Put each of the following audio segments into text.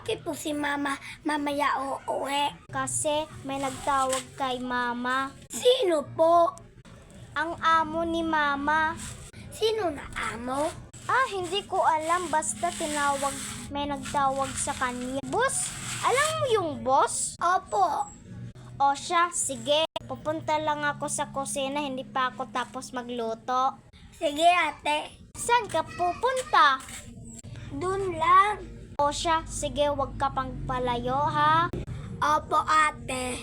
Bakit po si Mama mamaya uuwi? Kasi may nagtawag kay Mama. Sino po? Ang amo ni Mama. Sino na amo? Hindi ko alam. Basta may nagtawag sa kanya. Boss? Alam mo yung boss? Opo. O siya, sige. Pupunta lang ako sa kusina. Hindi pa ako tapos magluto. Sige ate. Saan ka pupunta? Dun lang. O siya, sige, wag ka pang palayo, ha? Opo ate.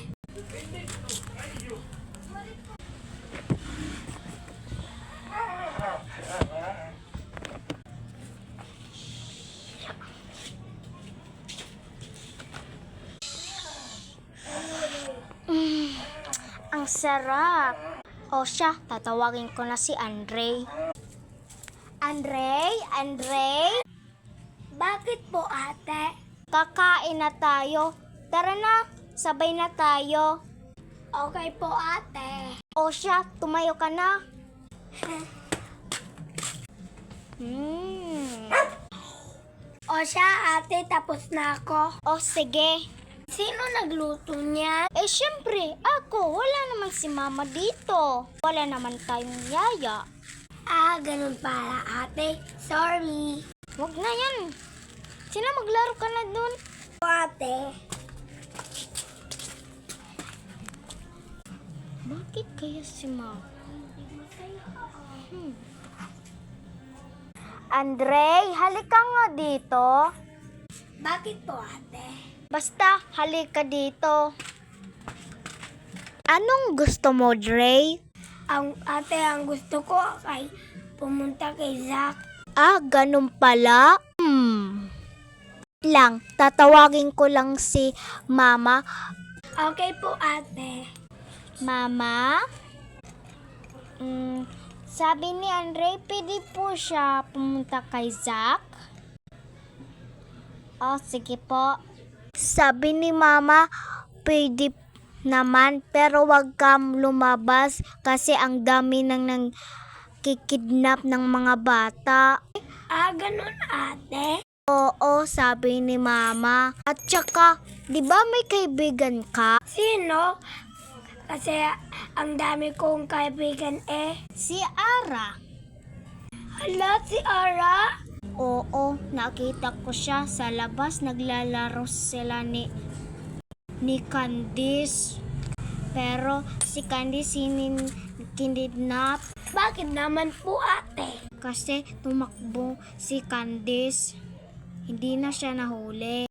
Ang sarap. O siya, tatawagin ko na si Andre. Andre? Bakit po ate? Kakain na tayo. Tara na, sabay na tayo. Okay po ate. O siya, tumayo ka na. O siya ate, tapos na ako. O sige. Sino nagluto niya? Syempre, ako. Wala naman si Mama dito. Wala naman tayong yaya. Ganun pala ate. Sorry. Wag na yan. Sino maglaro ka na dun? Ate. Bakit kaya si Mama? Andre, halika nga dito. Bakit po ate? Basta, halika dito. Anong gusto mo, Dre? Ang gusto ko ay pumunta kay Zach. Ganun pala. Lang, tatawagin ko lang si Mama. Okay po ate. Mama? Sabi ni Andre, pwede po siya pumunta kay Zach? Sige po. Sabi ni Mama, pwede naman, pero wag kang lumabas kasi ang dami nang kikidnap ng mga bata. Ganun ate. Oo, sabi ni Mama. At saka, di ba may kaibigan ka? Sino? Kasi ang dami kong kaibigan Si Ara. Hala, si Ara? Oo, nakita ko siya sa labas. Naglalaro sila ni Candice. Pero si Candice kinidnap Bakit naman po ate? kasi tumakbo si Candice. Hindi na siya nahuli.